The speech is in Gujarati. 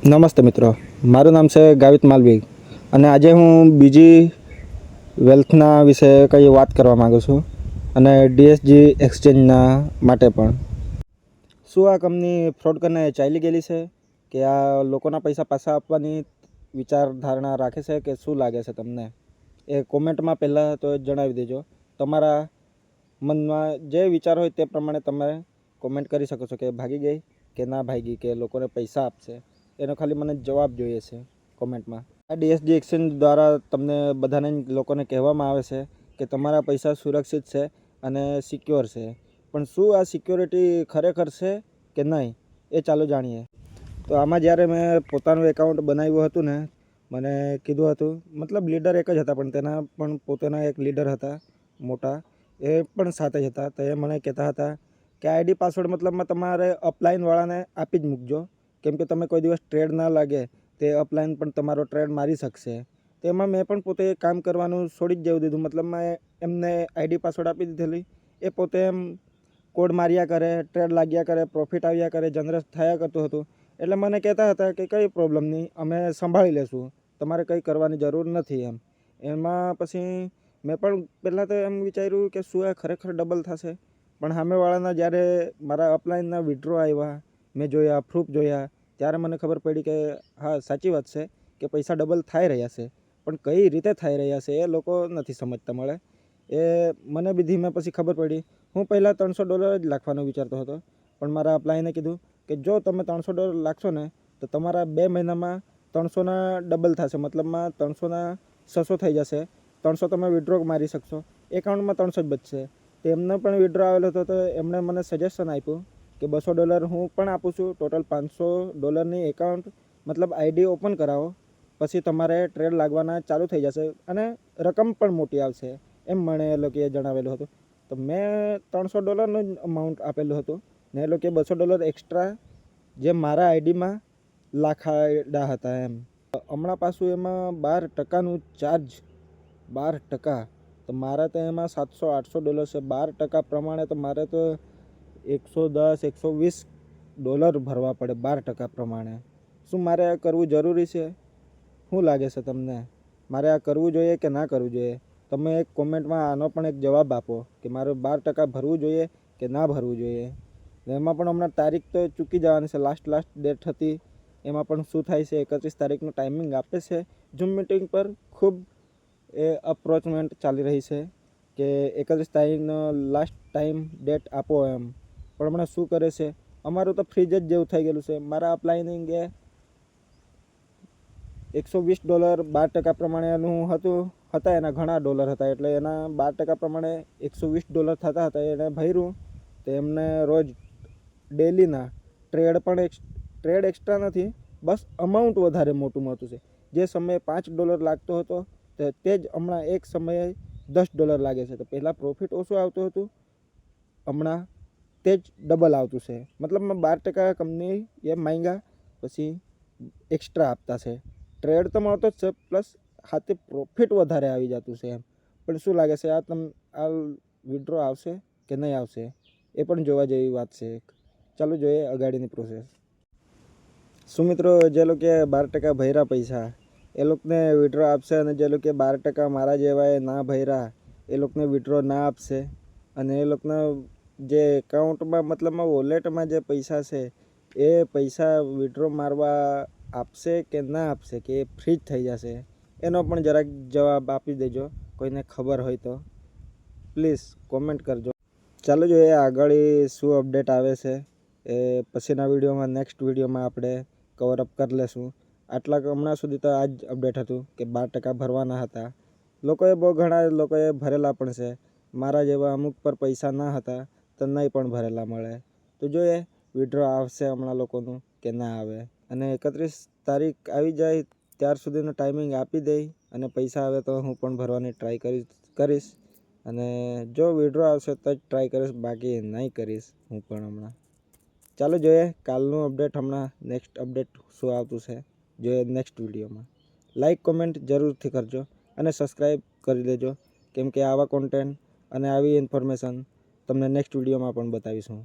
નમસ્તે મિત્રો, મારું નામ છે ગાવિત માલવી અને આજે હું બીજી વેલ્થના વિશે કંઈ વાત કરવા માગું છું અને ડીએસજી એક્સચેન્જના માટે પણ. શું આ કંપની ફ્રોડ કરીને ચાલી ગયેલી છે કે આ લોકોના પૈસા પાછા આપવાની વિચારધારણા રાખે છે કે શું લાગે છે તમને? એ કોમેન્ટમાં પહેલાં તો જણાવી દેજો. તમારા મનમાં જે વિચાર હોય તે પ્રમાણે તમે કોમેન્ટ કરી શકો છો કે ભાગી ગઈ કે ના ભાગી, કે લોકોને પૈસા આપશે. એનો ખાલી મને જવાબ જોઈએ છે કોમેન્ટમાં. આ ડીએસજી એક્સચેન્જ દ્વારા તમને બધાને લોકોને કહેવામાં આવે છે કે તમારા પૈસા સુરક્ષિત છે અને સિક્યોર છે. પણ શું આ સિક્યોરિટી ખરેખર છે કે નહીં એ ચાલો જાણીએ. તો આમાં જ્યારે મેં પોતાનું એકાઉન્ટ બનાવ્યું હતું ને, મને કીધું હતું, મતલબ લીડર એક જ હતા પણ તેના પણ પોતાના એક લીડર હતા મોટા, એ પણ સાથે જ હતા. તો એ મને કહેતા હતા કે આઈડી પાસવર્ડ મતલબમાં તમારે અપલાઇનવાળાને આપી જ મૂકજો, કેમ કે તમે કોઈ દિવસ ટ્રેડ ના લાગે તે અપલાઇન પણ તમારો ટ્રેડ મારી શકશે. તેમાં મેં પણ પોતે કામ કરવાનું છોડી જ જવું દીધું. મતલબમાં એમને આઈડી પાસવર્ડ આપી દીધેલી, એ પોતે એમ કોડ માર્યા કરે, ટ્રેડ લાગ્યા કરે, પ્રોફિટ આવ્યા કરે, જનરેટ થયા કરતું હતું. એટલે મને કહેતા હતા કે કંઈ પ્રોબ્લેમ નહીં, અમે સંભાળી લેશું, તમારે કંઈ કરવાની જરૂર નથી એમ. એમાં પછી મેં પણ પહેલાં તો એમ વિચાર્યું કે શું એ ખરેખર ડબલ થશે. પણ સામેવાળાના જ્યારે મારા અપલાઇનના વિડ્રો આવ્યા, મેં જોયા, પ્રૂફ જોયા, ત્યારે મને ખબર પડી કે હા સાચી વાત છે કે પૈસા ડબલ થઈ રહ્યા છે. પણ કઈ રીતે થઈ રહ્યા છે એ લોકો નથી સમજતા મળે. એ મને બી ધીમે પછી ખબર પડી. હું પહેલાં $300 જ નાખવાનો વિચારતો હતો, પણ મારા અપ્લાયને કીધું કે જો તમે $300 નાખશો ને તો તમારા 2 મહિનામાં 300ના ડબલ થશે, મતલબમાં 300ના 600 થઈ જશે. 300 તમે વિડ્રો મારી શકશો, એકાઉન્ટમાં 300 જ બચશે. તો એમને પણ વિડ્રો આવેલો હતો, તો એમણે મને સજેશન આપ્યું કે $200 હું પણ આપું છું, ટોટલ $500ની એકાઉન્ટ મતલબ આઈડી ઓપન કરાવો, પછી તમારે ટ્રેડ લાગવાના ચાલુ થઈ જશે અને રકમ પણ મોટી આવશે, એમ મને એ લોકોએ જણાવેલું હતું. તો મેં $300નું જ અમાઉન્ટ આપેલું હતું ને એ લોકોએ $200 એક્સ્ટ્રા જે મારા આઈડીમાં લાખાડા હતા એમ. હમણાં પાછું એમાં 12%નું ચાર્જ, 12%. તો મારે તો એમાં $700-800 છે. 12% પ્રમાણે તો મારે તો $110-120 ભરવા પડે 12% પ્રમાણે. શું મારે આ કરવું જરૂરી છે? શું લાગે છે તમને? મારે આ કરવું જોઈએ કે ના કરવું જોઈએ? તમે એક કોમેન્ટમાં આનો પણ એક જવાબ આપો કે મારે 12% ભરવું જોઈએ કે ના ભરવું જોઈએ. એમાં પણ હમણાં તારીખ તો ચૂકી જવાની છે, લાસ્ટ ડેટ હતી. એમાં પણ શું થાય છે, 31 તારીખનું ટાઈમિંગ આપે છે ઝૂમ મિટિંગ પર. ખૂબ એ અપ્રોચમેન્ટ ચાલી રહી છે કે 31 તારીખનો લાસ્ટ ટાઈમ ડેટ આપો એમ. પણ હમણાં શું કરે છે, અમારું તો ફ્રીજ જ જેવું થઈ ગયેલું છે. મારા અપ્લાઇનિંગે $120 12% પ્રમાણેનું હતા, એના ઘણા ડોલર હતા, એટલે એના 12% પ્રમાણે $120 થતા હતા. એને ભર્યું તો એમને રોજ ડેલીના ટ્રેડ એક્સ્ટ્રા નથી, બસ અમાઉન્ટ વધારે મોટું છે. જે સમયે $5 લાગતો હતો તે જ હમણાં એક સમયે $10 લાગે છે. તો પહેલાં પ્રોફિટ ઓછું આવતું હતું, હમણાં તે જ ડબલ આવતું છે. મતલબ 12% કંપની એ માંગ્યા પછી એક્સ્ટ્રા આપતા છે. ટ્રેડ તો મળતો જ છે, પ્લસ હાથે પ્રોફિટ વધારે આવી જતું છે એમ. પણ શું લાગે છે, આ વિડ્રો આવશે કે નહીં આવશે એ પણ જોવા જેવી વાત છે. ચાલો જોઈએ અગાડીની પ્રોસેસ. શું મિત્રો, જે લોકો 12% ભર્યા પૈસા એ લોકોને વિડ્રો આપશે, અને જે લોકો 12% મારા જેવાએ ના ભર્યા એ લોકોને વિડ્રો ના આપશે. અને એ લોકોના જે એકાઉન્ટમાં મતલબમાં વોલેટમાં જે પૈસા છે એ પૈસા વિડ્રો મારવા આપશે કે ના આપશે, કે એ ફ્રી જ થઈ જશે, એનો પણ જરાક જવાબ આપી દેજો. કોઈને ખબર હોય તો પ્લીઝ કોમેન્ટ કરજો. ચાલો જોઈએ આગળ શું અપડેટ આવે છે એ પછીના વિડીયોમાં, નેક્સ્ટ વિડીયોમાં આપણે કવર અપ કરી લેશું. હમણાં સુધી તો આ જ અપડેટ હતું કે 12% ભરવાના હતા. ઘણા લોકોએ ભરેલા પણ છે. મારા જેવા અમુક પર પૈસા ના હતા તો નહીં પણ ભરેલા મળે. તો જોઈએ વિડ્રો આવશે હમણાં લોકોનું કે ના આવે. અને 31 તારીખ આવી જાય ત્યાર સુધીનો ટાઈમિંગ આપી દઈ અને પૈસા આવે તો હું પણ ભરવાની ટ્રાય કરીશ. અને જો વિડ્રો આવશે તો જ ટ્રાય કરીશ, બાકી નહીં કરીશ હું પણ હમણાં. ચાલો જોઈએ કાલનું અપડેટ, હમણાં નેક્સ્ટ અપડેટ શું આવતું છે જોઈએ નેક્સ્ટ વિડીયોમાં. લાઈક કોમેન્ટ જરૂરથી કરજો અને સબસ્ક્રાઈબ કરી દેજો, કેમ કે આવા કોન્ટેન્ટ અને આવી ઇન્ફોર્મેશન તમને નેક્સ્ટ વિડીયોમાં પણ બતાવીશું.